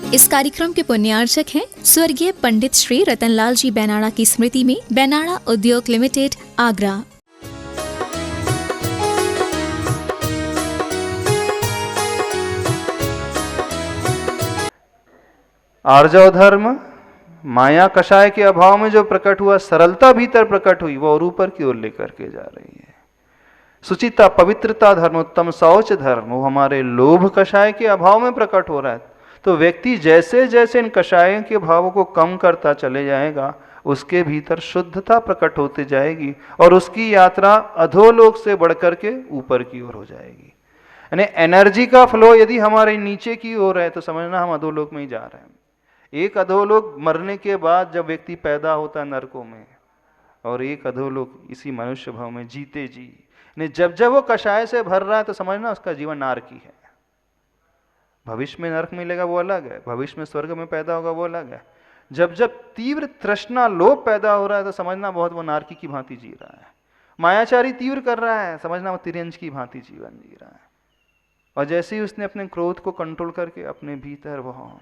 इस कार्यक्रम के पुण्यार्चक हैं स्वर्गीय पंडित श्री रतनलाल जी बैनाड़ा की स्मृति में बैनाड़ा उद्योग लिमिटेड, आगरा। आर्जव धर्म माया कषाय के अभाव में जो प्रकट हुआ, सरलता भीतर प्रकट हुई, वो और ऊपर की ओर लेकर के जा रही है। सुचिता, पवित्रता धर्म, उत्तम शौच धर्म, वो हमारे लोभ कषाय के अभाव में प्रकट हो रहा है। तो व्यक्ति जैसे जैसे इन कषायों के भावों को कम करता चले जाएगा, उसके भीतर शुद्धता प्रकट होती जाएगी और उसकी यात्रा अधोलोक से बढ़कर के ऊपर की ओर हो जाएगी। यानी एनर्जी का फ्लो यदि हमारे नीचे की ओर है तो समझना हम अधोलोक में ही जा रहे हैं। एक अधोलोक मरने के बाद जब व्यक्ति पैदा होता है नरकों में, और एक अधोलोक इसी मनुष्य भाव में जीते जी, जब जब वो कषाय से भर रहा है तो समझना उसका जीवन नारकी है। भविष्य में नरक मिलेगा वो अलग है, भविष्य में स्वर्ग में पैदा होगा वो अलग है। जब जब तीव्र तृष्णा लोभ पैदा हो रहा है तो समझना बहुत वो नारकी की भांति जी रहा है। मायाचारी तीव्र कर रहा है, समझना वो तिर्यंश की भांति जीवन जी रहा है। और जैसे ही उसने अपने क्रोध को कंट्रोल करके अपने भीतर वह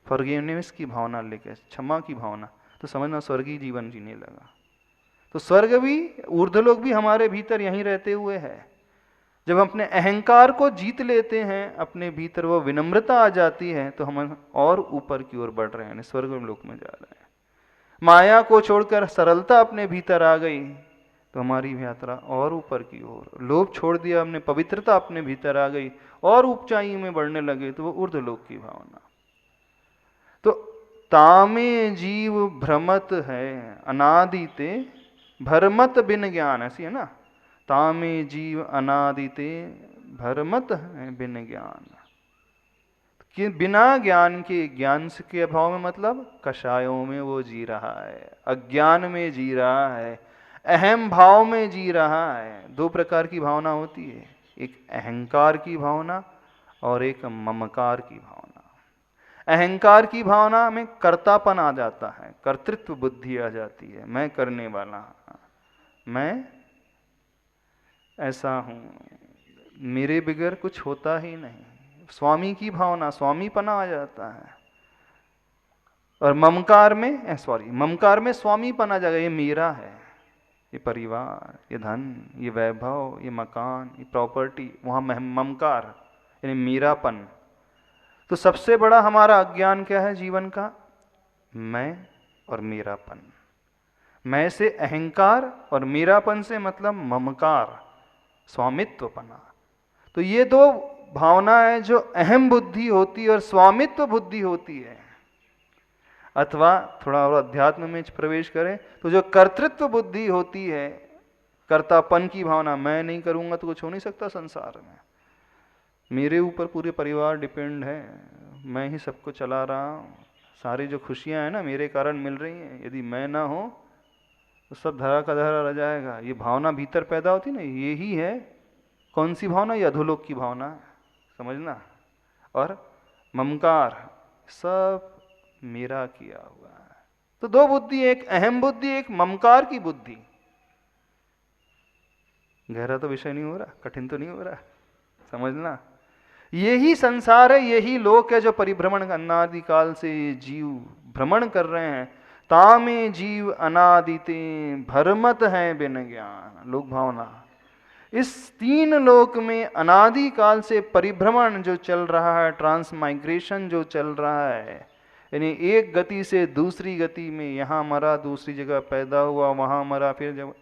फॉरगिवनेस की भावना लेकर, क्षमा की भावना, तो समझना स्वर्गीय जीवन जीने लगा। तो स्वर्ग भी, ऊर्ध्वलोक भी हमारे भीतर यहीं रहते हुए है। जब हम अपने अहंकार को जीत लेते हैं, अपने भीतर वो विनम्रता आ जाती है, तो हम और ऊपर की ओर बढ़ रहे हैं, स्वर्ग लोक में जा रहे हैं। माया को छोड़कर सरलता अपने भीतर आ गई तो हमारी यात्रा और ऊपर की ओर। लोभ छोड़ दिया हमने, पवित्रता अपने भीतर आ गई और ऊंचाई में बढ़ने लगे, तो वो ऊर्ध्वलोक की भावना। तो तामे जीव भ्रमत है अनादिते भरमत बिन ज्ञान, ऐसी है ना, तामे जीव अनादिते भरमत है बिन ज्ञान, कि बिना ज्ञान के, ज्ञान के अभाव में मतलब कषायों में वो जी रहा है, अज्ञान में जी रहा है, अहम भाव में जी रहा है। दो प्रकार की भावना होती है, एक अहंकार की भावना और एक ममकार की भावना। अहंकार की भावना में कर्तापन आ जाता है, कर्तृत्व बुद्धि आ जाती है, मैं करने वाला, मैं ऐसा हूं, मेरे बगैर कुछ होता ही नहीं। स्वामी की भावना, स्वामीपना आ जाता है। और ममकार में स्वामीपना आ जाएगा, ये मेरा है, ये परिवार, ये धन, ये वैभव, ये मकान, ये प्रॉपर्टी, वहां ममकार यानी मेरापन। तो सबसे बड़ा हमारा अज्ञान क्या है जीवन का? मैं और मेरापन। मैं से अहंकार और मेरापन से मतलब ममकार, स्वामित्वपना। तो ये दो भावना है जो अहम बुद्धि होती है और स्वामित्व बुद्धि होती है। अथवा थोड़ा और अध्यात्म में प्रवेश करें तो जो कर्तृत्व बुद्धि होती है, कर्तापन की भावना, मैं नहीं करूंगा तो कुछ हो नहीं सकता संसार में, मेरे ऊपर पूरे परिवार डिपेंड है, मैं ही सबको चला रहा हूँ, सारी जो खुशियाँ हैं ना मेरे कारण मिल रही हैं, यदि मैं ना हो तो सब धरा का धरा रह जाएगा। ये भावना भीतर पैदा होती ना, ये ही है कौन सी भावना? ये अधोलोक की भावना है, समझना। और ममकार, सब मेरा किया हुआ है। तो दो बुद्धि, एक अहम बुद्धि, एक ममकार की बुद्धि। गहरा तो विषय नहीं हो रहा, कठिन तो नहीं हो रहा, समझना। यही संसार है, यही लोक है जो परिभ्रमण अनादिकाल से जीव भ्रमण कर रहे हैं। तामे जीव अनादिते भरमत है बिन ज्ञान, लोक भावना। इस तीन लोक में अनादिकाल से परिभ्रमण जो चल रहा है, ट्रांसमाइग्रेशन जो चल रहा है, यानी एक गति से दूसरी गति में, यहाँ मरा दूसरी जगह पैदा हुआ, वहाँ मरा, फिर जब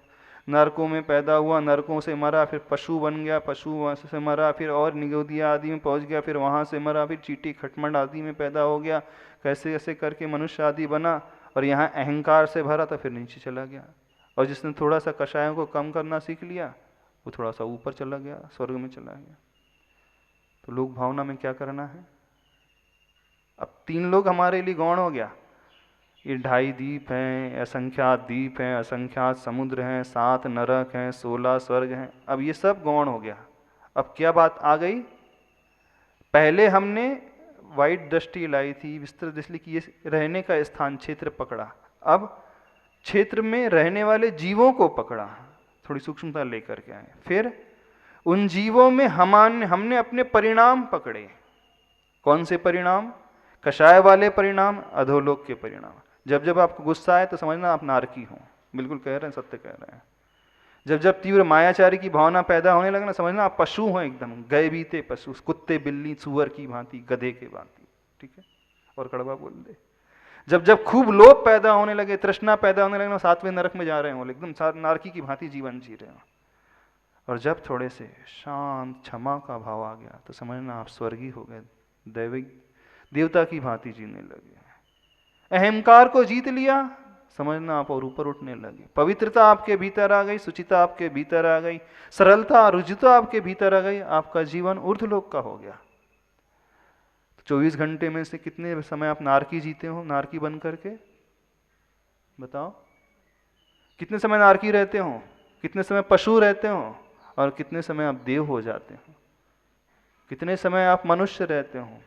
नरकों में पैदा हुआ, नरकों से मरा, फिर पशु बन गया, पशु से मरा, फिर और निगोदिया आदि में पहुंच गया, फिर वहाँ से मरा, फिर चीटी खटमंड आदि में पैदा हो गया, कैसे कैसे करके मनुष्य आदि बना, और यहाँ अहंकार से भरा तो फिर नीचे चला गया। और जिसने थोड़ा सा कषायों को कम करना सीख लिया वो थोड़ा सा ऊपर चला गया, स्वर्ग में चला गया। तो लोक भावना में क्या करना है? अब तीन लोग हमारे लिए गौण हो गया। ये 2.5 द्वीप हैं, असंख्यात द्वीप हैं, असंख्यात समुद्र हैं, 7 नरक हैं, 16 स्वर्ग हैं। अब ये सब गौण हो गया। अब क्या बात आ गई? पहले हमने वाइड दृष्टि लाई थी, विस्तृत दृष्टि की, ये रहने का स्थान क्षेत्र पकड़ा। अब क्षेत्र में रहने वाले जीवों को पकड़ा, थोड़ी सूक्ष्मता लेकर के आए। फिर उन जीवों में हमने अपने परिणाम पकड़े। कौन से परिणाम? कषाय वाले परिणाम अधोलोक के परिणाम। जब जब आपको गुस्सा आए तो समझना आप नारकी हो, बिल्कुल कह रहे हैं, सत्य कह रहे हैं। जब जब तीव्र मायाचारी की भावना पैदा होने लगना, समझना आप पशु हो, एकदम गए बीते पशु, कुत्ते बिल्ली सुअर की भांति, गधे के भांति, ठीक है, और कड़वा बोल दे। जब जब खूब लोभ पैदा होने लगे, तृष्णा पैदा होने लगे, सातवें नरक में जा रहे हो, एकदम नारकी की भांति जीवन जी रहे हो। और जब थोड़े से शांत क्षमा का भाव आ गया तो समझना आप स्वर्गीय हो गए, दैविक देवता की भांति जीने लगे। अहंकार को जीत लिया, समझना आप और ऊपर उठने लगे। पवित्रता आपके भीतर आ गई, सुचिता आपके भीतर आ गई, सरलता रुजुता आपके भीतर आ गई, आपका जीवन ऊर्ध्वलोक का हो गया। 24 घंटे में से कितने समय आप नारकी जीते हो, नारकी बन करके बताओ? कितने समय नारकी रहते हो, कितने समय पशु रहते हो, और कितने समय आप देव हो जाते हो, कितने समय आप मनुष्य रहते हो।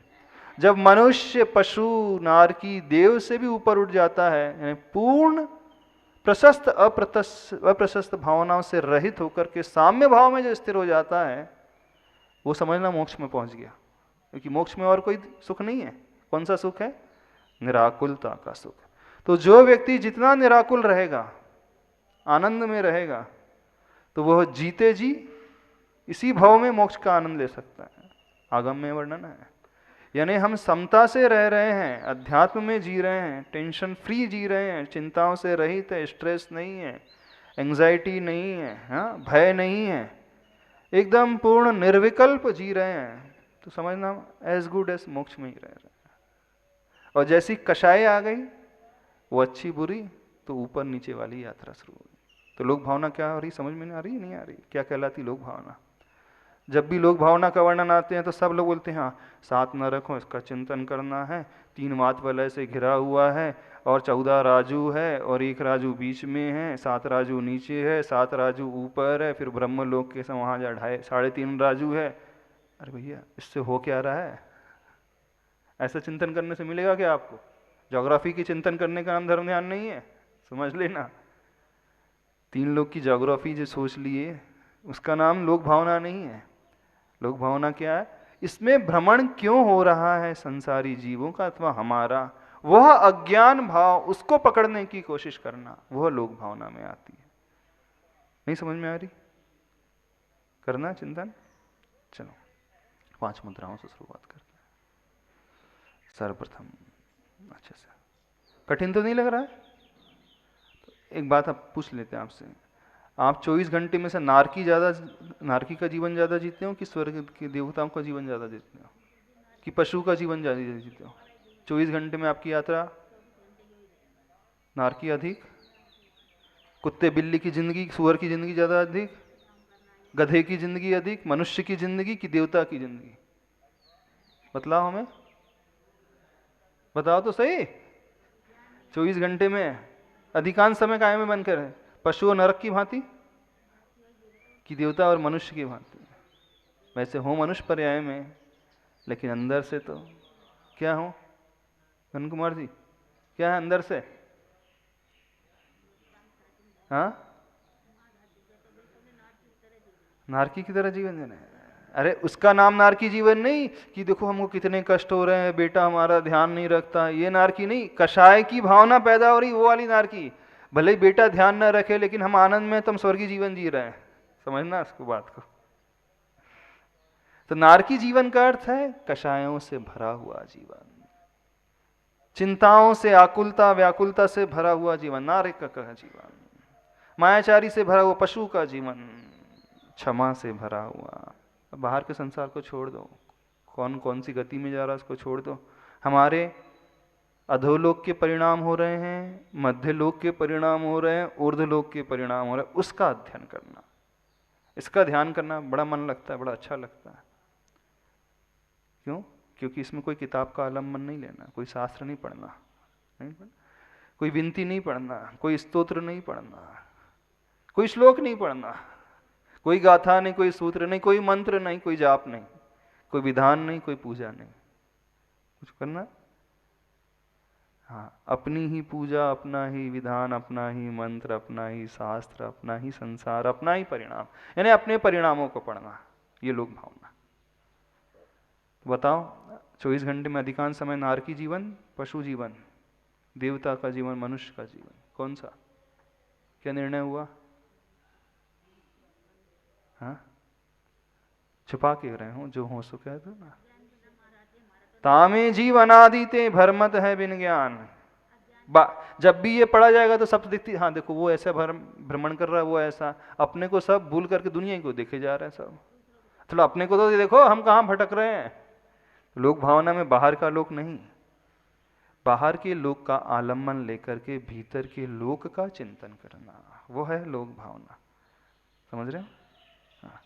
जब मनुष्य पशु नारकी देव से भी ऊपर उठ जाता है, यानी पूर्ण प्रशस्त अप्रशस्त भावनाओं से रहित होकर के साम्य भाव में जो स्थिर हो जाता है, वो समझना मोक्ष में पहुंच गया। क्योंकि मोक्ष में और कोई सुख नहीं है। कौन सा सुख है? निराकुलता का सुख। तो जो व्यक्ति जितना निराकुल रहेगा, आनंद में रहेगा, तो वह जीते जी इसी भाव में मोक्ष का आनंद ले सकता है। आगम में वर्णन है। यानी हम समता से रह रहे हैं, अध्यात्म में जी रहे हैं, टेंशन फ्री जी रहे हैं, चिंताओं से रहित है, स्ट्रेस नहीं है, एंजाइटी नहीं है, हाँ, भय नहीं है, एकदम पूर्ण निर्विकल्प जी रहे हैं, तो समझना एज गुड एज मोक्ष में ही रह रहे हैं। और जैसी कषाय आ गई, वो अच्छी बुरी, तो ऊपर नीचे वाली यात्रा शुरू हो गई। तो लोक भावना क्या हो रही, समझ में नहीं आ रही? नहीं आ रही? क्या कहलाती लोक भावना? जब भी लोक भावना का वर्णन आते हैं तो सब लोग बोलते हैं हाँ, 7 नरक हो, इसका चिंतन करना है, 3 मात वलय से घिरा हुआ है, और 14 राजू है, और 1 राजू बीच में है, 7 राजू नीचे है, 7 राजू ऊपर है, फिर ब्रह्म लोक के वहाँ जा 3.5 राजू है। अरे भैया, इससे हो क्या रहा है? ऐसा चिंतन करने से मिलेगा क्या आपको? ज्योग्राफी की चिंतन करने का नाम धर्म ध्यान नहीं है, समझ लेना। 3 लोग की ज्योग्राफी जो सोच लिए, उसका नाम लोक भावना नहीं है। लोक भावना क्या है? इसमें भ्रमण क्यों हो रहा है संसारी जीवों का अथवा हमारा, वह अज्ञान भाव, उसको पकड़ने की कोशिश करना, वह लोक भावना में आती है। नहीं समझ में आ रही? करना चिंतन। चलो 5 मुद्राओं से शुरुआत करते हैं। सर्वप्रथम अच्छे से, कठिन तो नहीं लग रहा है? तो एक बात आप पूछ लेते हैं आपसे, आप 24 घंटे में से नारकी का जीवन ज्यादा जीते हो कि स्वर्ग के देवताओं का जीवन ज्यादा जीते हो, कि पशु का जीवन ज्यादा जीते हो? 24 घंटे में आपकी यात्रा नारकी अधिक, कुत्ते बिल्ली की जिंदगी, सुअर की जिंदगी ज्यादा अधिक, गधे की जिंदगी अधिक, मनुष्य की जिंदगी की देवता की जिंदगी? बतलाओ हमें, बताओ तो सही। 24 घंटे में अधिकांश समय काय में बनकर है? पशु और नरक की भांति कि देवता और मनुष्य की भांति? वैसे हो मनुष्य पर्याय में, लेकिन अंदर से तो क्या हो धन कुमार जी, क्या है अंदर से? हाँ, नारकी की तरह जीवन जीना है। अरे उसका नाम नारकी जीवन नहीं कि देखो हमको कितने कष्ट हो रहे हैं, बेटा हमारा ध्यान नहीं रखता, ये नारकी नहीं। कषाय की भावना पैदा हो रही, वो वाली नारकी। भले ही बेटा ध्यान न रखे, लेकिन हम आनंद में, तुम स्वर्गीय जीवन जी रहे हैं, समझना इसको बात को। तो नारकी जीवन का अर्थ है कषायों से भरा हुआ जीवन, चिंताओं से, आकुलता व्याकुलता से भरा हुआ जीवन, नारक का जीवन, मायाचारी से भरा हुआ पशु का जीवन, क्षमा से भरा हुआ। बाहर के संसार को छोड़ दो, कौन कौन सी गति में जा रहा है उसको छोड़ दो। हमारे अधोलोक के परिणाम हो रहे हैं, मध्य लोक के परिणाम हो रहे हैं, ऊर्ध्वलोक के परिणाम हो रहे हैं, उसका अध्ययन करना, इसका ध्यान करना बड़ा मन लगता है, बड़ा अच्छा लगता है। क्यों? क्योंकि इसमें कोई किताब का आलम्बन नहीं लेना, कोई शास्त्र नहीं पढ़ना, कोई विनती नहीं पढ़ना, कोई स्तोत्र नहीं पढ़ना, कोई श्लोक नहीं पढ़ना, कोई गाथा नहीं, कोई सूत्र नहीं, कोई मंत्र नहीं, कोई जाप नहीं, कोई विधान नहीं, कोई पूजा नहीं, कुछ करना। हाँ, अपनी ही पूजा, अपना ही विधान, अपना ही मंत्र, अपना ही शास्त्र, अपना ही संसार, अपना ही परिणाम, यानी अपने परिणामों को पढ़ना, ये लोक भावना। तो बताओ 24 घंटे में अधिकांश समय नार की जीवन, पशु जीवन, देवता का जीवन, मनुष्य का जीवन, कौन सा? क्या निर्णय हुआ? हाँ, छुपा के रहे हो, जो हो सो कह दो ना। तामे जीव अनादिते भरमत है बिन ज्ञान। जब भी ये पढ़ा जाएगा तो सब दिखती, हाँ देखो वो ऐसा भ्रमण कर रहा है, वो ऐसा, अपने को सब भूल करके दुनिया को देखे जा रहे हैं सब। चलो अपने को तो देखो हम कहाँ भटक रहे हैं। लोक भावना में बाहर का लोक नहीं, बाहर के लोक का आलम्बन लेकर के भीतर के लोक का चिंतन करना, वो है लोक भावना। समझ रहे हैं? हाँ।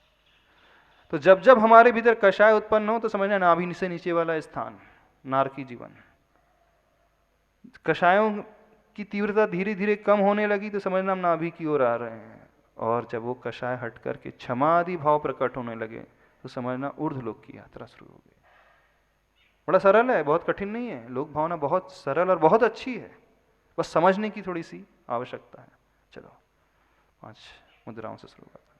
तो जब जब हमारे भीतर कषाय उत्पन्न हो तो समझना नाभि से नीचे वाला स्थान, नार की जीवन। कषायों की तीव्रता धीरे धीरे कम होने लगी तो समझना हम नाभि की ओर आ रहे हैं। और जब वो कषाय हट करके क्षमा आदि भाव प्रकट होने लगे तो समझना ऊर्ध्वलोक की यात्रा शुरू हो गई। बड़ा सरल है, बहुत कठिन नहीं है। लोक भावना बहुत सरल और बहुत अच्छी है, बस समझने की थोड़ी सी आवश्यकता है। चलो 5 मुद्राओं से शुरू करते हैं।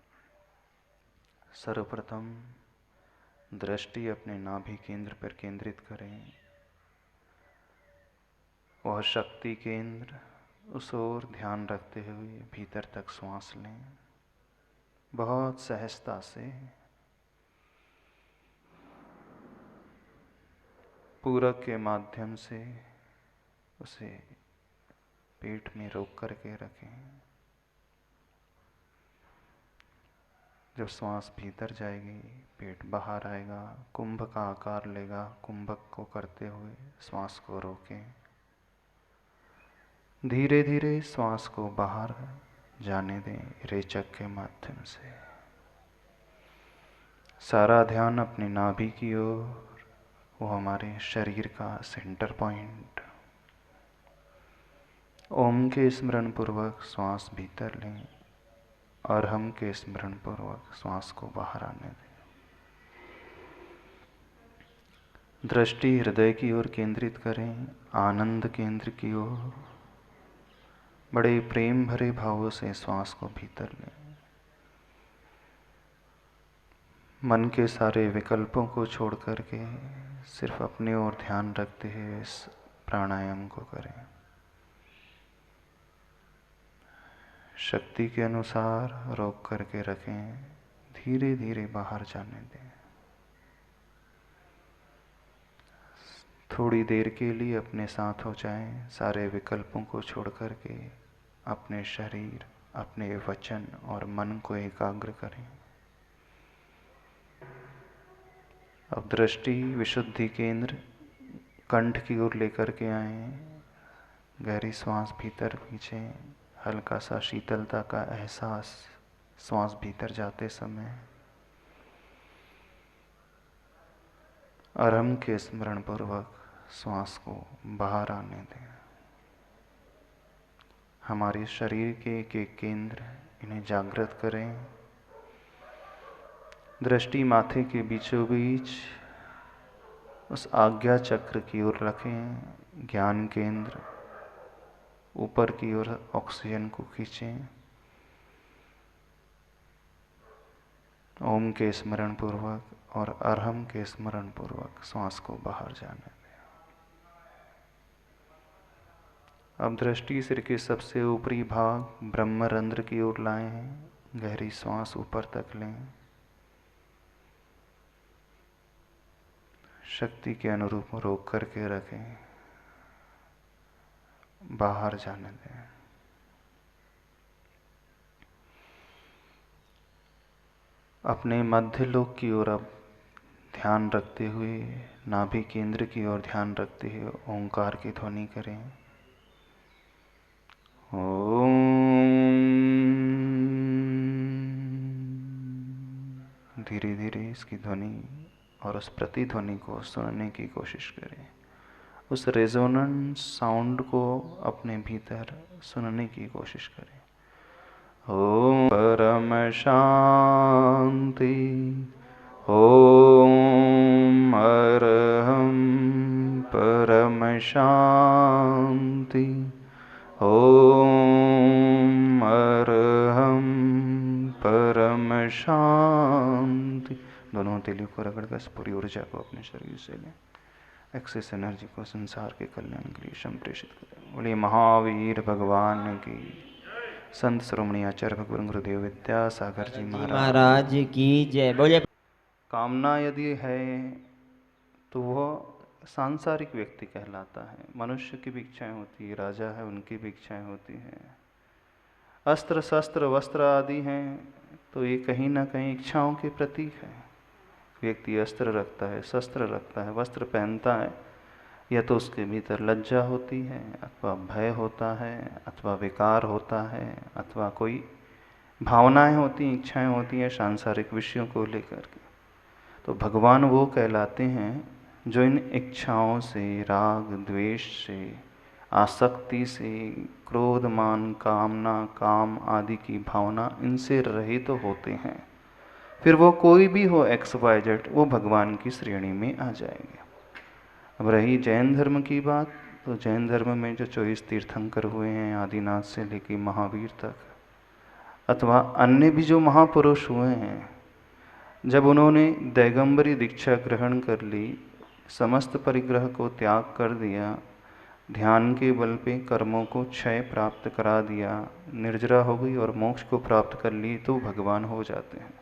सर्वप्रथम दृष्टि अपने नाभि केंद्र पर केंद्रित करें। वह शक्ति केंद्र, उस ओर ध्यान रखते हुए भीतर तक श्वास लें, बहुत सहजता से। पूरक के माध्यम से उसे पेट में रोक करके रखें। जब श्वास भीतर जाएगी पेट बाहर आएगा, कुंभ का आकार लेगा। कुंभक को करते हुए श्वास को रोकें। धीरे धीरे श्वास को बाहर जाने दें रेचक के माध्यम से। सारा ध्यान अपने नाभि की ओर, वो हमारे शरीर का सेंटर पॉइंट। ओम के स्मरण पूर्वक श्वास भीतर लें और हम के स्मरण पूर्वक श्वास को बाहर आने दें। दृष्टि हृदय की ओर केंद्रित करें, आनंद केंद्र की ओर। बड़े प्रेम भरे भावों से श्वास को भीतर लें। मन के सारे विकल्पों को छोड़ करके सिर्फ अपने ओर ध्यान रखते हुए इस प्राणायाम को करें। शक्ति के अनुसार रोक करके रखें, धीरे धीरे बाहर जाने दें। थोड़ी देर के लिए अपने साथ हो जाएं, सारे विकल्पों को छोड़ करके अपने शरीर, अपने वचन और मन को एकाग्र करें। अब दृष्टि विशुद्धि केंद्र कंठ की ओर लेकर के आए। गहरी श्वास भीतर खींचें, हल्का सा शीतलता का एहसास श्वास भीतर जाते समय। आरंभ के स्मरण पूर्वक श्वास को बाहर आने दें। हमारे शरीर के एक एक केंद्र, इन्हें जागृत करें। दृष्टि माथे के बीचों बीच उस आज्ञा चक्र की ओर रखें। ज्ञान केंद्र ऊपर की ओर ऑक्सीजन को खींचें। ओम के स्मरण पूर्वक और अरहम के स्मरण पूर्वक श्वास को बाहर जाने दें। अब दृष्टि सिर के सबसे ऊपरी भाग ब्रह्मरंध्र की ओर लाएं। गहरी श्वास ऊपर तक लें। शक्ति के अनुरूप रोक करके रखें, बाहर जाने दें। अपने मध्य लोक की ओर अब ध्यान रखते हुए, नाभि केंद्र की ओर ध्यान रखते हुए ओंकार की ध्वनि करें। ओम। धीरे धीरे इसकी ध्वनि और उस प्रतिध्वनि को सुनने की कोशिश करें। उस रेजोनेंस साउंड को अपने भीतर सुनने की कोशिश करें। ओम परम शांति। ओम अरहम परम शांति। ओम अरहम परम शांति। दोनों हथेलियों को रगड़कर इस पूरी ऊर्जा को अपने शरीर से लें, एक्सेस एनर्जी को संसार के कल्याण के लिए संप्रेषित करें। बोलिए महावीर भगवान की, संत शिरोमणि आचार्य भगवान गुरुदेव विद्यासागर जी महाराज की जय। बोलिए। कामना यदि है तो वह सांसारिक व्यक्ति कहलाता है। मनुष्य की भी इच्छाएं होती है, राजा है उनकी भी इच्छाएं होती हैं, अस्त्र शस्त्र वस्त्र आदि हैं, तो ये कहीं ना कहीं इच्छाओं के प्रतीक है। व्यक्ति अस्त्र रखता है, शस्त्र रखता है, वस्त्र पहनता है, या तो उसके भीतर लज्जा होती है, अथवा भय होता है, अथवा विकार होता है, अथवा कोई भावनाएं होती हैं, इच्छाएं होती हैं सांसारिक विषयों को लेकर के। तो भगवान वो कहलाते हैं जो इन इच्छाओं से, राग द्वेष से, आसक्ति से, क्रोध मान कामना काम आदि की भावना, इनसे रहित तो होते हैं। फिर वो कोई भी हो XYZ, वो भगवान की श्रेणी में आ जाएंगे। अब रही जैन धर्म की बात, तो जैन धर्म में जो 24 तीर्थंकर हुए हैं, आदिनाथ से लेकर महावीर तक, अथवा अन्य भी जो महापुरुष हुए हैं, जब उन्होंने दैगंबरी दीक्षा ग्रहण कर ली, समस्त परिग्रह को त्याग कर दिया, ध्यान के बल पे कर्मों को क्षय प्राप्त करा दिया, निर्जरा हो गई और मोक्ष को प्राप्त कर ली, तो भगवान हो जाते हैं।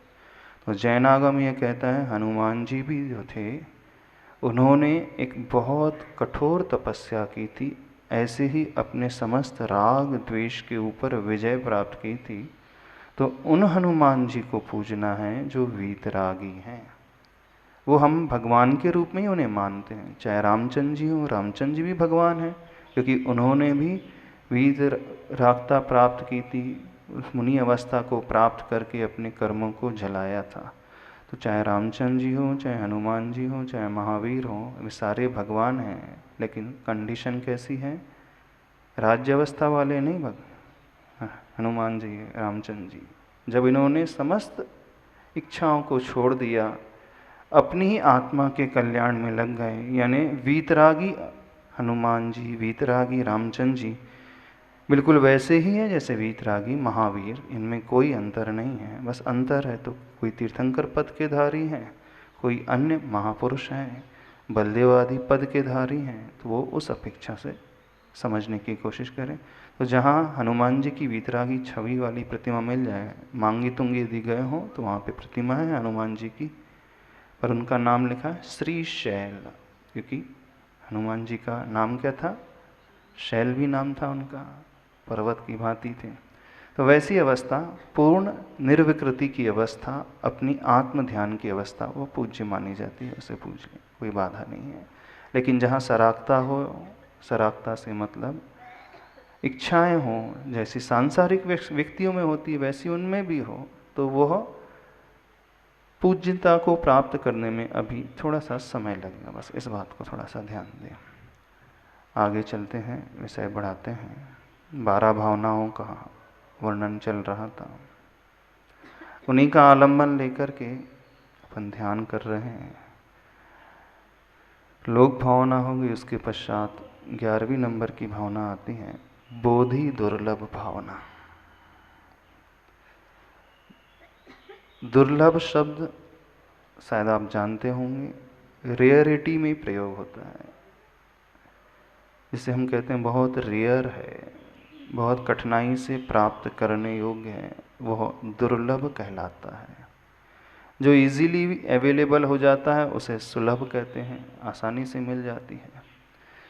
तो जैन आगम यह कहता है, हनुमान जी भी जो थे, उन्होंने एक बहुत कठोर तपस्या की थी, ऐसे ही अपने समस्त राग द्वेष के ऊपर विजय प्राप्त की थी। तो उन हनुमान जी को पूजना है जो वीतरागी हैं। वो हम भगवान के रूप में ही उन्हें मानते हैं। चाहे रामचंद्र जी हो, रामचंद्र जी भी भगवान हैं, क्योंकि उन्होंने भी वीतरागता प्राप्त की थी, उस मुनि अवस्था को प्राप्त करके अपने कर्मों को जलाया था। तो चाहे रामचंद्र जी हो, चाहे हनुमान जी हो, चाहे महावीर हो, वे सारे भगवान हैं। लेकिन कंडीशन कैसी है? राज्य अवस्था वाले नहीं हनुमान जी, रामचंद्र जी, जब इन्होंने समस्त इच्छाओं को छोड़ दिया, अपनी ही आत्मा के कल्याण में लग गए, यानी वीतरागी हनुमान जी, वीतरागी रामचंद्र जी बिल्कुल वैसे ही हैं जैसे वीतरागी महावीर, इनमें कोई अंतर नहीं है। बस अंतर है तो कोई तीर्थंकर पद के धारी हैं, कोई अन्य महापुरुष हैं, बलदेव आदि पद के धारी हैं, तो वो उस अपेक्षा से समझने की कोशिश करें। तो जहाँ हनुमान जी की वीतरागी छवि वाली प्रतिमा मिल जाए, मांगी तुंग यदि गए हो तो वहाँ पे प्रतिमा है हनुमान जी की, पर उनका नाम लिखा है श्री शैल, क्योंकि हनुमान जी का नाम क्या था? शैल भी नाम था उनका, पर्वत की भांति थे। तो वैसी अवस्था, पूर्ण निर्विकृति की अवस्था, अपनी आत्म ध्यान की अवस्था, वो पूज्य मानी जाती है, उसे पूज लें, कोई बाधा नहीं है। लेकिन जहाँ सरागता हो, सरागता से मतलब इच्छाएं हों, जैसी सांसारिक व्यक्तियों में होती है वैसी उनमें भी हो, तो वह पूज्यता को प्राप्त करने में अभी थोड़ा सा समय लगेगा। बस इस बात को थोड़ा सा ध्यान दें। आगे चलते हैं, विषय बढ़ाते हैं। 12 भावनाओं का वर्णन चल रहा था, उन्हीं का आलम्बन लेकर के अपन ध्यान कर रहे हैं। लोक भावना होगी, उसके पश्चात 11वीं नंबर की भावना आती है बोधि दुर्लभ भावना। दुर्लभ शब्द शायद आप जानते होंगे, रेयरिटी में प्रयोग होता है, जिसे हम कहते हैं बहुत रेयर है, बहुत कठिनाई से प्राप्त करने योग्य है, वह दुर्लभ कहलाता है। जो इजीली अवेलेबल हो जाता है उसे सुलभ कहते हैं, आसानी से मिल जाती है।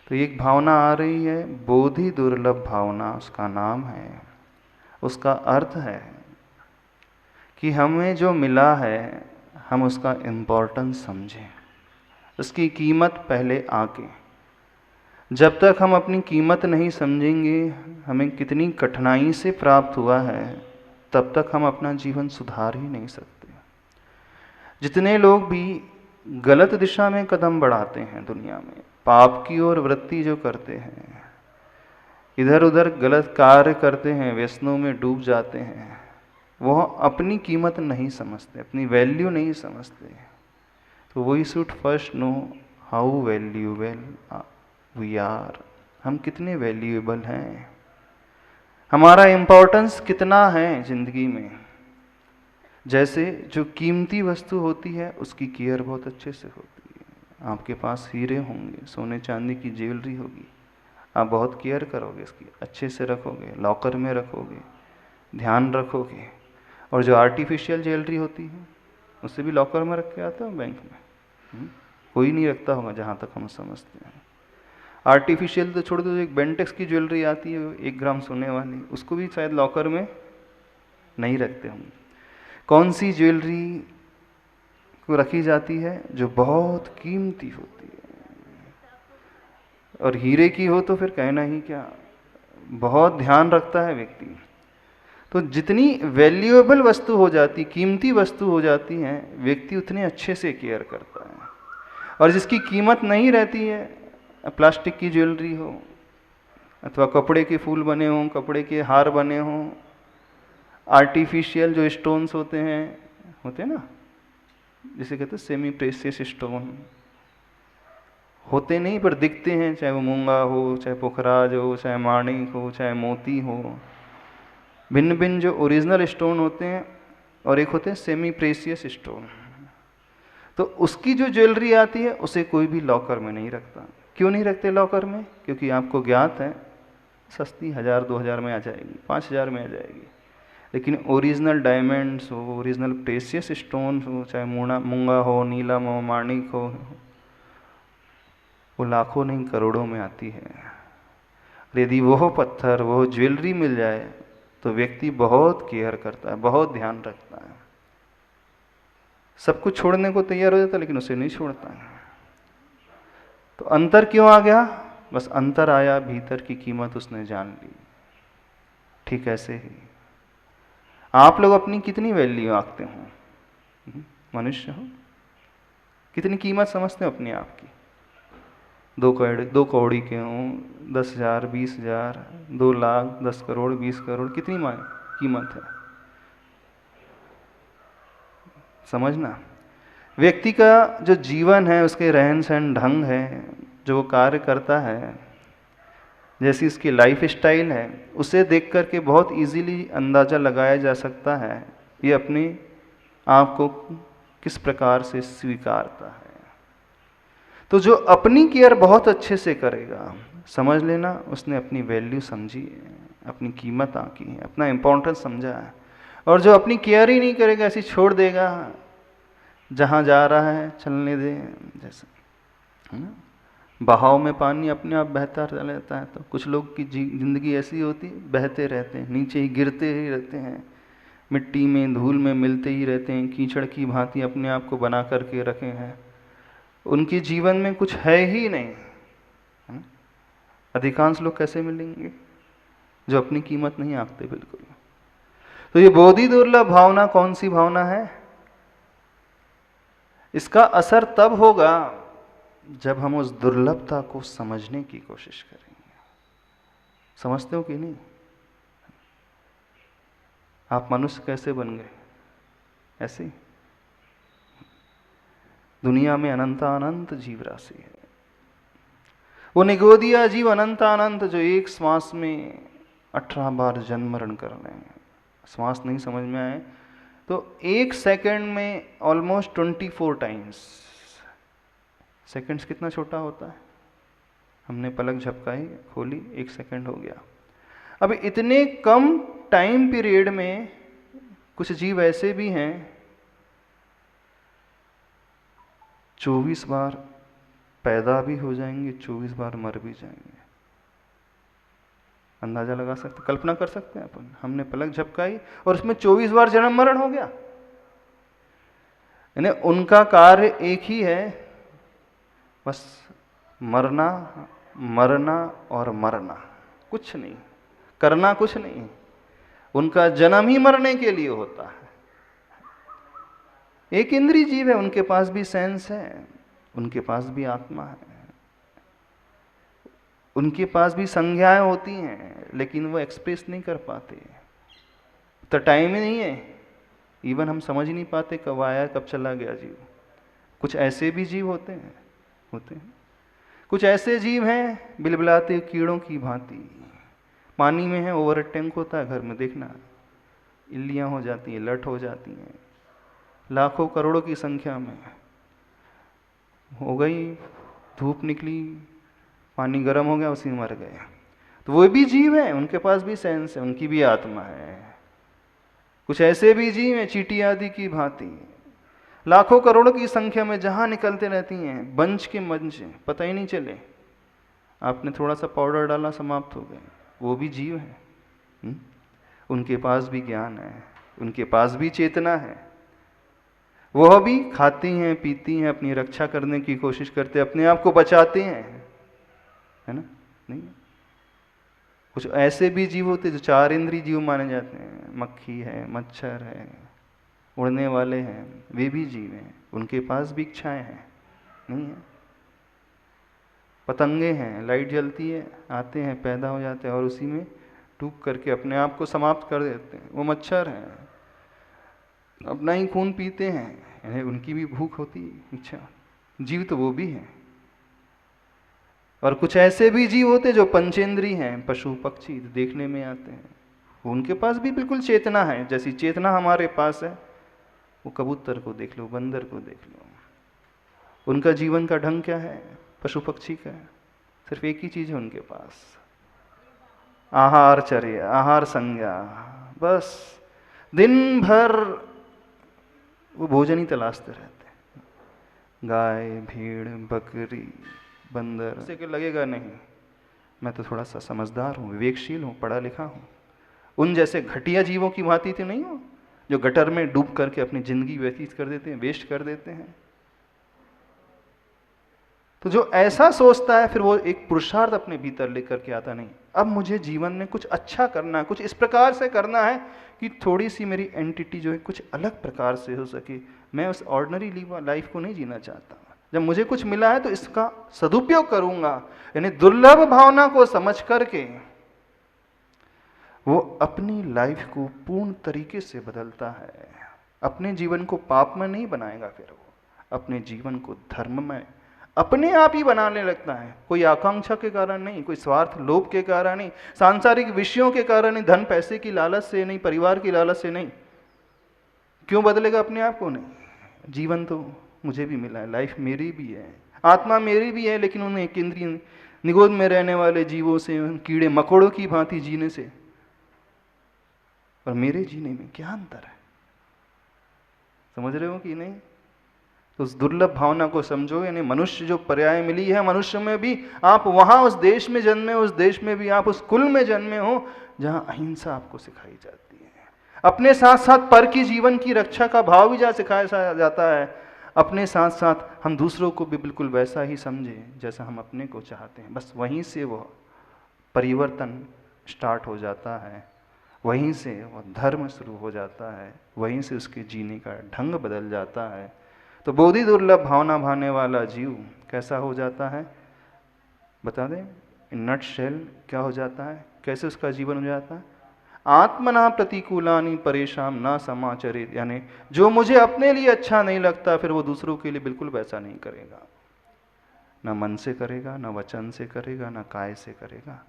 तो एक भावना आ रही है बोधि दुर्लभ भावना, उसका नाम है, उसका अर्थ है कि हमें जो मिला है हम उसका इम्पोर्टेंस समझें, उसकी कीमत पहले आके। जब तक हम अपनी कीमत नहीं समझेंगे, हमें कितनी कठिनाई से प्राप्त हुआ है, तब तक हम अपना जीवन सुधार ही नहीं सकते। जितने लोग भी गलत दिशा में कदम बढ़ाते हैं दुनिया में, पाप की ओर वृत्ति जो करते हैं, इधर उधर गलत कार्य करते हैं, व्यसनों में डूब जाते हैं, वह अपनी कीमत नहीं समझते, अपनी वैल्यू नहीं समझते। तो we should first know how valuable we are, हम कितने वैल्यूएबल हैं, हमारा इम्पोर्टेंस कितना है जिंदगी में। जैसे जो कीमती वस्तु होती है उसकी केयर बहुत अच्छे से होती है। आपके पास हीरे होंगे, सोने चांदी की ज्वेलरी होगी, आप बहुत केयर करोगे, इसकी अच्छे से रखोगे, लॉकर में रखोगे, ध्यान रखोगे। और जो आर्टिफिशियल ज्वेलरी होती है उसे भी लॉकर में रख के आते हो बैंक में, कोई नहीं रखता होगा जहाँ तक हम समझते हैं। आर्टिफिशियल तो छोड़ दो, एक बेंटेक्स की ज्वेलरी आती है 1 ग्राम सोने वाली, उसको भी शायद लॉकर में नहीं रखते होंगे। कौन सी ज्वेलरी को रखी जाती है? जो बहुत कीमती होती है, और हीरे की हो तो फिर कहना ही क्या, बहुत ध्यान रखता है व्यक्ति। तो जितनी वैल्यूएबल वस्तु हो जाती, कीमती वस्तु हो जाती हैं, व्यक्ति उतने अच्छे से केयर करता है। और जिसकी कीमत नहीं रहती है, प्लास्टिक की ज्वेलरी हो अथवा कपड़े के फूल बने हों, कपड़े के हार बने हों, आर्टिफिशियल जो स्टोन्स होते हैं ना, जिसे कहते हैं सेमी प्रेशियस स्टोन, होते नहीं पर दिखते हैं, चाहे वो मूंगा हो, चाहे पुखराज हो, चाहे माणिक हो, चाहे मोती हो, भिन्न भिन्न जो ओरिजिनल स्टोन होते हैं और एक होते हैं सेमी प्रेशियस स्टोन। तो उसकी जो ज्वेलरी आती है उसे कोई भी लॉकर में नहीं रखता। क्यों नहीं रखते लॉकर में? क्योंकि आपको ज्ञात है सस्ती 1000-2000 में आ जाएगी, 5000 में आ जाएगी। लेकिन ओरिजिनल डायमंड्स हो, ओरिजिनल प्रेशियस स्टोन हो, चाहे मूंगा हो, नीलम हो, माणिक हो, वो लाखों नहीं करोड़ों में आती है। यदि वो पत्थर, वो ज्वेलरी मिल जाए तो व्यक्ति बहुत केयर करता है, बहुत ध्यान रखता है, सब कुछ छोड़ने को तैयार हो जाता है, लेकिन उसे नहीं छोड़ता है। तो अंतर क्यों आ गया? बस अंतर आया, भीतर की कीमत उसने जान ली। ठीक ऐसे ही आप लोग अपनी कितनी वैल्यू आंकते हो? मनुष्य हो, कितनी कीमत समझते हो अपने आप की? 2 कौड़ी के हों, 10,000, 20,000, 2 लाख, 10 करोड़, 20 करोड़, कितनी कीमत है समझना। व्यक्ति का जो जीवन है, उसके रहन सहन ढंग है, जो वो कार्य करता है, जैसी उसकी लाइफ स्टाइल है, उसे देख करके बहुत इजीली अंदाज़ा लगाया जा सकता है ये अपने आप को किस प्रकार से स्वीकारता है। तो जो अपनी केयर बहुत अच्छे से करेगा, समझ लेना उसने अपनी वैल्यू समझी है, अपनी कीमत आंकी है, अपना इम्पोर्टेंस समझा है। और जो अपनी केयर ही नहीं करेगा, ऐसी छोड़ देगा, जहाँ जा रहा है चलने दे, जैसे है ना, बहाव में पानी अपने आप बहता रहता है। तो कुछ लोग की जिंदगी ऐसी होती है, बहते रहते हैं, नीचे ही गिरते ही रहते हैं, मिट्टी में धूल में मिलते ही रहते हैं, कीचड़ की भांति अपने आप को बना करके रखे हैं। उनके जीवन में कुछ है ही नहीं, है ना? अधिकांश लोग कैसे मिलेंगे? जो अपनी कीमत नहीं आंकते बिल्कुल। तो ये बोधि दुर्लभ भावना कौन सी भावना है? इसका असर तब होगा जब हम उस दुर्लभता को समझने की कोशिश करेंगे। समझते हो कि नहीं? आप मनुष्य कैसे बन गए? ऐसे दुनिया में अनंत जीव राशि है। वो निगोदिया जीव अनंत जो एक श्वास में 18 बार जन्म मरण कर रहे हैं। श्वास नहीं समझ में आए तो 1 सेकंड में ऑलमोस्ट 24 टाइम्स। सेकंड्स कितना छोटा होता है? हमने पलक झपकाई, खोली, 1 सेकंड हो गया। अब इतने कम टाइम पीरियड में कुछ जीव ऐसे भी हैं 24 बार पैदा भी हो जाएंगे, 24 बार मर भी जाएंगे। अंदाजा लगा सकते, कल्पना कर सकते हैं अपन। हमने पलक झपकाई और उसमें 24 बार जन्म मरण हो गया। यानी उनका कार्य एक ही है, बस मरना, मरना और मरना, कुछ नहीं करना, कुछ नहीं। उनका जन्म ही मरने के लिए होता है। एक इंद्रिय जीव है, उनके पास भी सेंस है, उनके पास भी आत्मा है, उनके पास भी संज्ञाएं होती हैं, लेकिन वो एक्सप्रेस नहीं कर पाते। तो टाइम ही नहीं है, इवन हम समझ ही नहीं पाते कब आया कब चला गया जीव। कुछ ऐसे भी जीव होते हैं कुछ ऐसे जीव हैं बिलबिलाते कीड़ों की भांति, पानी में है, ओवर टैंक होता है, घर में देखना इल्लियाँ हो जाती हैं, लट हो जाती हैं, लाखों करोड़ों की संख्या में। हो गई, धूप निकली, पानी गर्म हो गया, उसी में मर गए। तो वो भी जीव हैं, उनके पास भी सेंस है, उनकी भी आत्मा है। कुछ ऐसे भी जीव हैं चींटी आदि की भांति, लाखों करोड़ों की संख्या में जहां निकलते रहती हैं, बंच के मंच, पता ही नहीं चले। आपने थोड़ा सा पाउडर डाला, समाप्त हो गए। वो भी जीव हैं, उनके पास भी ज्ञान है, उनके पास भी चेतना है। वह भी खाती हैं, पीती हैं, अपनी रक्षा करने की कोशिश करते हैं, अपने आप को बचाते हैं, है ना? नहीं, कुछ ऐसे भी जीव होते हैं जो 4 इंद्रिय जीव माने जाते हैं। मक्खी है, मच्छर है, उड़ने वाले हैं, वे भी जीव हैं, उनके पास भी इच्छाएं हैं, नहीं है? पतंगे हैं, लाइट जलती है, आते हैं, पैदा हो जाते हैं और उसी में डूब करके अपने आप को समाप्त कर देते हैं। वो मच्छर हैं, अपना ही खून पीते हैं, यानी उनकी भी भूख होती है, इच्छा। जीव तो वो भी हैं। और कुछ ऐसे भी जीव होते हैं जो पंचेंद्री हैं, पशु पक्षी देखने में आते हैं, उनके पास भी बिल्कुल चेतना है, जैसी चेतना हमारे पास है। वो कबूतर को देख लो, बंदर को देख लो, उनका जीवन का ढंग क्या है? पशु पक्षी का है। सिर्फ एक ही चीज है उनके पास, आहार चर्या, आहार संज्ञा। बस दिन भर वो भोजन ही तलाशते रहते हैं। गाय, भीड़, बकरी, बंदर से लगेगा नहीं, मैं तो थोड़ा सा समझदार हूँ, विवेकशील हूँ, पढ़ा लिखा हूँ। उन जैसे घटिया जीवों की भांति तो नहीं हो जो गटर में डूब करके अपनी जिंदगी व्यतीत कर देते हैं, वेस्ट कर देते हैं। तो जो ऐसा सोचता है, फिर वो एक पुरुषार्थ अपने भीतर लेकर के आता, नहीं अब मुझे जीवन में कुछ अच्छा करना है, कुछ इस प्रकार से करना है कि थोड़ी सी मेरी एंटिटी जो है कुछ अलग प्रकार से हो सके। मैं उस ऑर्डिनरी लाइफ को नहीं जीना चाहता। जब मुझे कुछ मिला है तो इसका सदुपयोग करूंगा। यानी दुर्लभ भावना को समझ करके वो अपनी लाइफ को पूर्ण तरीके से बदलता है। अपने जीवन को पाप में नहीं बनाएगा, फिर वो अपने जीवन को धर्म में अपने आप ही बनाने लगता है। कोई आकांक्षा के कारण नहीं, कोई स्वार्थ लोभ के कारण नहीं, सांसारिक विषयों के कारण नहीं, धन पैसे की लालच से नहीं, परिवार की लालच से नहीं। क्यों बदलेगा अपने आप को? नहीं, जीवन तो मुझे भी मिला है, लाइफ मेरी भी है, आत्मा मेरी भी है, लेकिन उन्हें एक इंद्रिय निगोद में रहने वाले जीवों से, कीड़े मकोड़ों की भांति जीने से और मेरे जीने में क्या अंतर है? समझ रहे हो कि नहीं? तो उस दुर्लभ भावना को समझो। यानी मनुष्य जो पर्याय मिली है, मनुष्य में भी आप वहां उस देश में जन्मे, उस देश में भी आप उस कुल में जन्मे हो जहां अहिंसा आपको सिखाई जाती है। अपने साथ साथ पर की जीवन की रक्षा का भाव भी जहाँ सिखाया जाता है, अपने साथ साथ हम दूसरों को भी बिल्कुल वैसा ही समझें जैसा हम अपने को चाहते हैं। बस वहीं से वो परिवर्तन स्टार्ट हो जाता है, वहीं से वो धर्म शुरू हो जाता है, वहीं से उसके जीने का ढंग बदल जाता है। तो बोधि दुर्लभ भावना भाने वाला जीव कैसा हो जाता है? बता दें इन नट शेल क्या हो जाता है, कैसे उसका जीवन हो जाता है? आत्मना प्रतिकूलानि परेशान ना समाचरित। यानी जो मुझे अपने लिए अच्छा नहीं लगता, फिर वो दूसरों के लिए बिल्कुल वैसा नहीं करेगा। ना मन से करेगा, ना वचन से करेगा, ना काय से करेगा।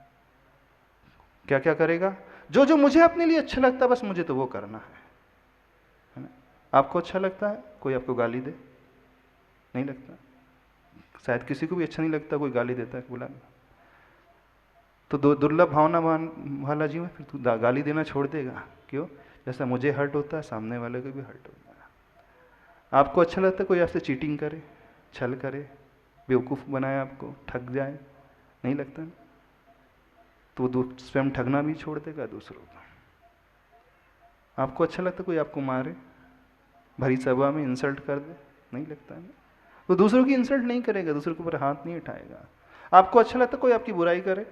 क्या क्या करेगा? जो जो मुझे अपने लिए अच्छा लगता है, बस मुझे तो वो करना है ना? आपको अच्छा लगता है कोई आपको गाली दे? नहीं लगता। शायद किसी को भी अच्छा नहीं लगता कोई गाली देता है, बोला तो दुर्लभ भावना वाला जीव है, फिर तू गाली देना छोड़ देगा। क्यों? जैसा मुझे हर्ट होता है, सामने वाले को भी हर्ट होता है। आपको अच्छा लगता है कोई आपसे चीटिंग करे, छल करे, बेवकूफ़ बनाए, आपको ठग जाए? नहीं लगता। तो वो स्वयं ठगना भी छोड़ देगा दूसरों को। आपको अच्छा लगता है कोई आपको मारे, भरी सभा में इंसल्ट कर दे? नहीं लगता है। तो दूसरों की इंसल्ट नहीं करेगा, दूसरों के ऊपर हाथ नहीं उठाएगा। आपको अच्छा लगता है कोई आपकी बुराई करे,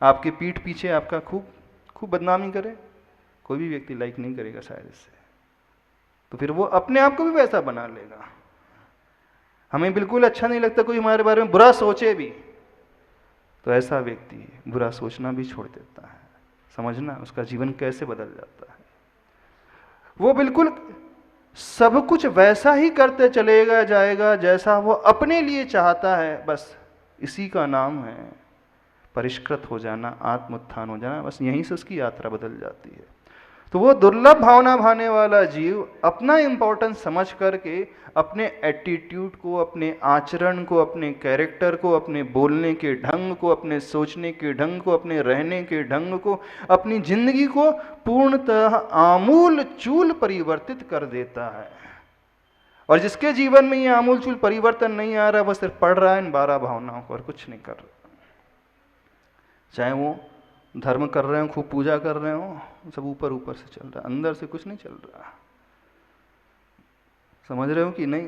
आपके पीठ पीछे आपका खूब बदनामी करे? कोई भी व्यक्ति लाइक नहीं करेगा शायद इससे। तो फिर वो अपने आप को भी वैसा बना लेगा। हमें बिल्कुल अच्छा नहीं लगता कोई हमारे बारे में बुरा सोचे भी, तो ऐसा व्यक्ति बुरा सोचना भी छोड़ देता है। समझना उसका जीवन कैसे बदल जाता है। वो बिल्कुल सब कुछ वैसा ही करते चलेगा जाएगा जैसा वो अपने लिए चाहता है। बस इसी का नाम है परिष्कृत हो जाना, आत्मोत्थान हो जाना। बस यहीं से उसकी यात्रा बदल जाती है। तो वो दुर्लभ भावना भाने वाला जीव अपना इंपॉर्टेंस समझ करके अपने एटीट्यूड को, अपने आचरण को, अपने कैरेक्टर को, अपने बोलने के ढंग को, अपने सोचने के ढंग को, अपने रहने के ढंग को, अपनी जिंदगी को पूर्णतः आमूल चूल परिवर्तित कर देता है। और जिसके जीवन में ये आमूल चूल परिवर्तन नहीं आ रहा, वह सिर्फ पढ़ रहा है इन 12 भावनाओं को और कुछ नहीं कर रहा। चाहे वो धर्म कर रहे हो, खूब पूजा कर रहे हो, सब ऊपर ऊपर से चल रहा है, अंदर से कुछ नहीं चल रहा। समझ रहे हो कि नहीं?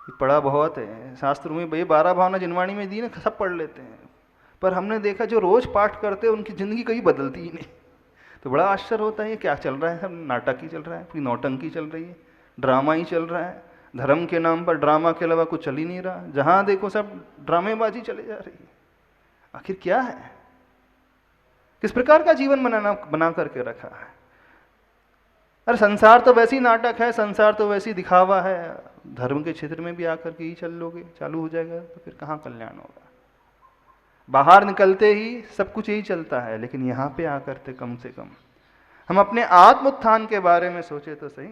ये पढ़ा बहुत है शास्त्र में, भाई 12 भावना जिनवाणी में दी ना, सब पढ़ लेते हैं, पर हमने देखा जो रोज पाठ करते हैं उनकी जिंदगी कभी बदलती ही नहीं। तो बड़ा आश्चर्य होता है, ये क्या चल रहा है? सब नाटक ही चल रहा है, कोई नौटंकी चल रही है, ड्रामा ही चल रहा है। धर्म के नाम पर ड्रामा के अलावा कुछ चल ही नहीं रहा, जहां देखो सब ड्रामेबाजी चले जा रही है। आखिर क्या है? किस प्रकार का जीवन बना करके रखा है? अरे संसार तो वैसी नाटक है, संसार तो वैसी दिखावा है। धर्म के क्षेत्र में भी आकर के ही चल लोगे, चालू हो जाएगा तो फिर कहाँ कल्याण होगा? बाहर निकलते ही सब कुछ यही चलता है, लेकिन यहाँ पे आकर के कम से कम हम अपने आत्म उत्थान के बारे में सोचे तो सही।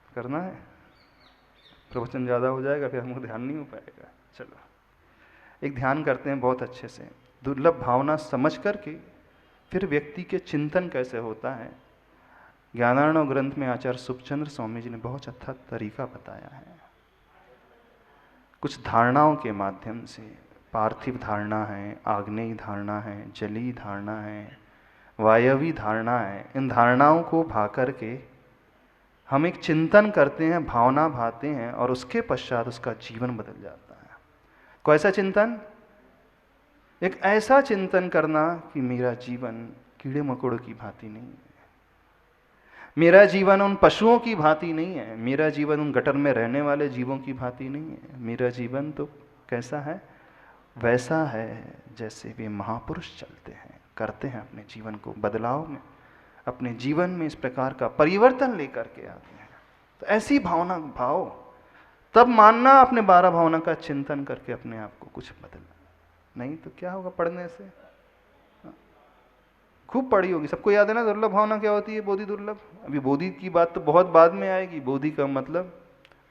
करना है, प्रवचन ज़्यादा हो जाएगा फिर हमको ध्यान नहीं हो पाएगा। चलो एक ध्यान करते हैं बहुत अच्छे से, दुर्लभ भावना समझ करके फिर व्यक्ति के चिंतन कैसे होता है। ज्ञानार्णव ग्रंथ में आचार्य सुखचंद्र स्वामी जी ने बहुत अच्छा तरीका बताया है। कुछ धारणाओं के माध्यम से, पार्थिव धारणा है, आग्नेय धारणा है, जलीय धारणा है, वायवी धारणा है, इन धारणाओं को भा करके हम एक चिंतन करते हैं, भावना भाते हैं और उसके पश्चात उसका जीवन बदल जाता है। कैसा चिंतन? एक ऐसा चिंतन करना कि मेरा जीवन कीड़े मकोड़ों की भांति नहीं है, मेरा जीवन उन पशुओं की भांति नहीं है, मेरा जीवन उन गटर में रहने वाले जीवों की भांति नहीं है। मेरा जीवन तो कैसा है? वैसा है जैसे वे महापुरुष चलते हैं, करते हैं अपने जीवन को बदलाव में, अपने जीवन में इस प्रकार का परिवर्तन लेकर के आते हैं। तो ऐसी भावना भाव, तब मानना अपने 12 भावना का चिंतन करके अपने आप को कुछ बदलना। नहीं तो क्या होगा पढ़ने से? खूब पढ़ी होगी, सबको याद है ना दुर्लभ भावना क्या होती है? बोधि दुर्लभ। अभी बोधि की बात तो बहुत बाद में आएगी। बोधि का मतलब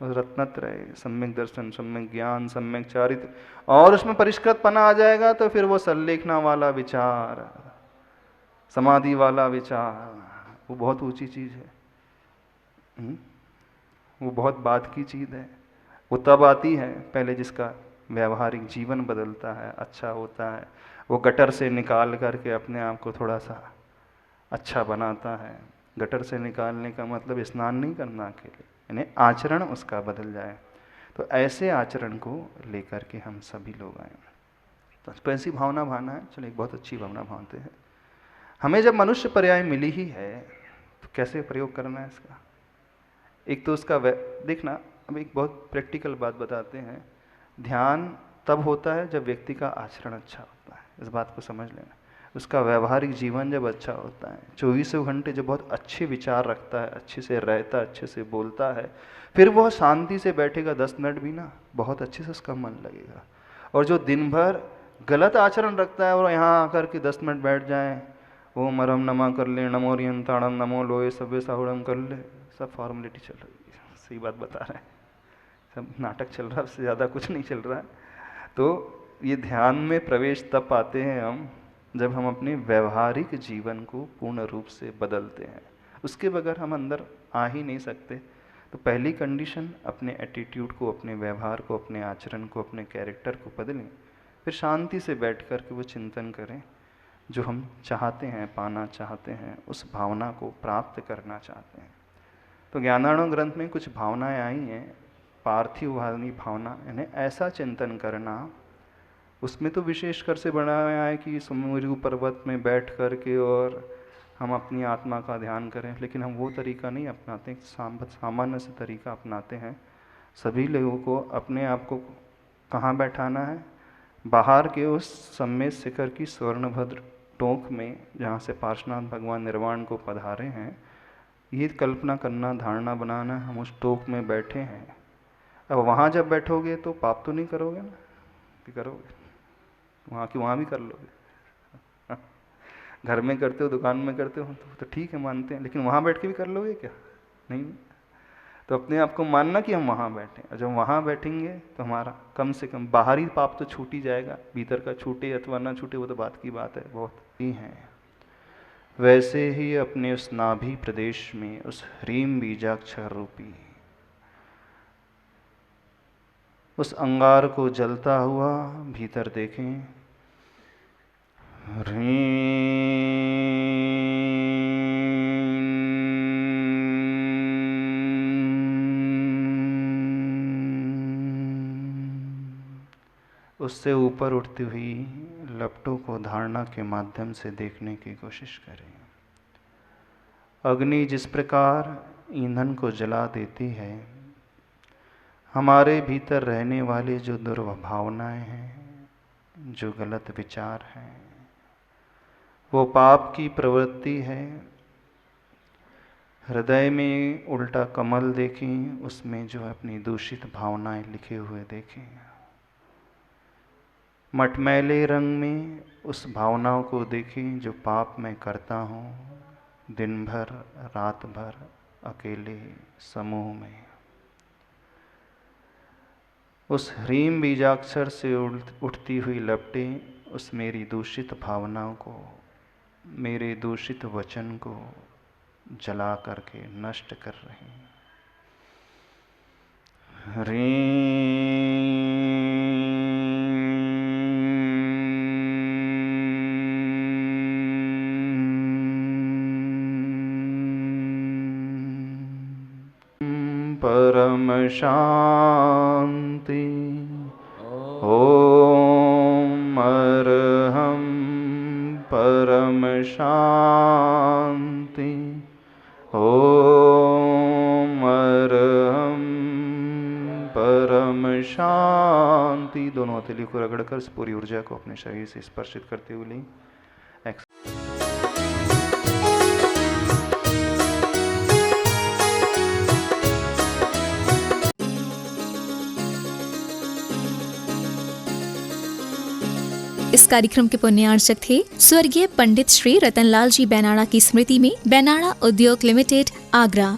रत्नत्रय, सम्यक दर्शन, सम्यक ज्ञान, सम्यक चारित्र, और उसमें परिष्कृतपना आ जाएगा तो फिर वो संलेखना वाला विचार, समाधि वाला विचार, वो बहुत ऊंची चीज है। वो बहुत बाद की चीज है। वो तब आती है पहले जिसका व्यवहारिक जीवन बदलता है, अच्छा होता है, वो गटर से निकाल करके अपने आप को थोड़ा सा अच्छा बनाता है। गटर से निकालने का मतलब स्नान नहीं करना अकेले, यानी आचरण उसका बदल जाए। तो ऐसे आचरण को लेकर के हम सभी लोग आए। तो ऐसी भावना भाना है। चलो एक बहुत अच्छी भावना भानते हैं। हमें जब मनुष्य पर्याय मिली ही है तो कैसे प्रयोग करना है इसका? एक तो उसका देखना, अब एक बहुत प्रैक्टिकल बात बताते हैं। ध्यान तब होता है जब व्यक्ति का आचरण अच्छा होता है, इस बात को समझ लेना। उसका व्यवहारिक जीवन जब अच्छा होता है, 24 घंटे जब बहुत अच्छे विचार रखता है, अच्छे से रहता है, अच्छे से बोलता है, फिर वह शांति से बैठेगा 10 मिनट भी ना, बहुत अच्छे से उसका मन लगेगा। और जो दिन भर गलत आचरण रखता है और यहाँ आकर के 10 मिनट बैठ जाए, ओम अरम नमा कर ले, नमो रियंताणम, नमो लोए सभ्य साहुड़म कर ले, सब फॉर्मेलिटी चल रही है। सही बात बता रहे हैं, सब नाटक चल रहा है, उससे ज़्यादा कुछ नहीं चल रहा है। तो ये ध्यान में प्रवेश तब पाते हैं हम जब हम अपने व्यवहारिक जीवन को पूर्ण रूप से बदलते हैं। उसके बगैर हम अंदर आ ही नहीं सकते। तो पहली कंडीशन, अपने एटीट्यूड को, अपने व्यवहार को, अपने आचरण को, अपने कैरेक्टर को बदलें। फिर शांति से बैठ कर के वो चिंतन करें जो हम चाहते हैं, पाना चाहते हैं, उस भावना को प्राप्त करना चाहते हैं। तो ज्ञानार्णव ग्रंथ में कुछ भावनाएं आई हैं। पार्थिव वाली भावना, यानी ऐसा चिंतन करना, उसमें तो विशेषकर से बनाया है कि सुमेरु पर्वत में बैठ कर के और हम अपनी आत्मा का ध्यान करें, लेकिन हम वो तरीका नहीं अपनाते, सामान्य से तरीका अपनाते हैं। सभी लोगों को अपने आप को कहाँ बैठाना है? बाहर के उस सम्मेद शिखर की स्वर्णभद्र टोंक में, जहाँ से पार्श्वनाथ भगवान निर्वाण को पधारे हैं। ये कल्पना करना, धारणा बनाना, हम उस टोंक में बैठे हैं। अब वहाँ जब बैठोगे तो पाप तो नहीं करोगे ना, कि करोगे? वहाँ की वहाँ भी कर लोगे। घर में करते हो, दुकान में करते हो तो ठीक है, मानते हैं, लेकिन वहाँ बैठ के भी कर लोगे क्या? नहीं। तो अपने आप को मानना कि हम वहाँ बैठे, और जब वहाँ बैठेंगे तो हमारा कम से कम बाहरी पाप तो छूट ही जाएगा, भीतर का छूटे अथवा ना छूटे वो तो बात की बात है, बहुत ही है। वैसे ही अपने उस नाभि प्रदेश में उस ह्रीम बीजाक्षर रूपी उस अंगार को जलता हुआ भीतर देखें। उससे ऊपर उठती हुई लपटों को धारणा के माध्यम से देखने की कोशिश करें। अग्नि जिस प्रकार ईंधन को जला देती है, हमारे भीतर रहने वाले जो दुर्भावनाएं हैं, जो गलत विचार हैं, वो पाप की प्रवृत्ति है। हृदय में उल्टा कमल देखें, उसमें जो अपनी दूषित भावनाएं लिखे हुए देखें। मटमैले रंग में उस भावनाओं को देखें जो पाप मैं करता हूँ, दिन भर रात भर अकेले समूह में। उस ह्रीम बीजाक्षर से उठती हुई लपटें उस मेरी दूषित भावनाओं को, मेरे दूषित वचन को जला करके नष्ट कर रहे हैं। परम शांति। ओम अरहं परम शांति। ओम अरहं परम शांति। दोनों हथेली को रगड़कर इस पूरी ऊर्जा को अपने शरीर से स्पर्शित करते हुए लें। इस कार्यक्रम के पुण्यार्चक थे स्वर्गीय पंडित श्री रतनलाल जी बैनाड़ा की स्मृति में बैनाड़ा उद्योग लिमिटेड, आगरा।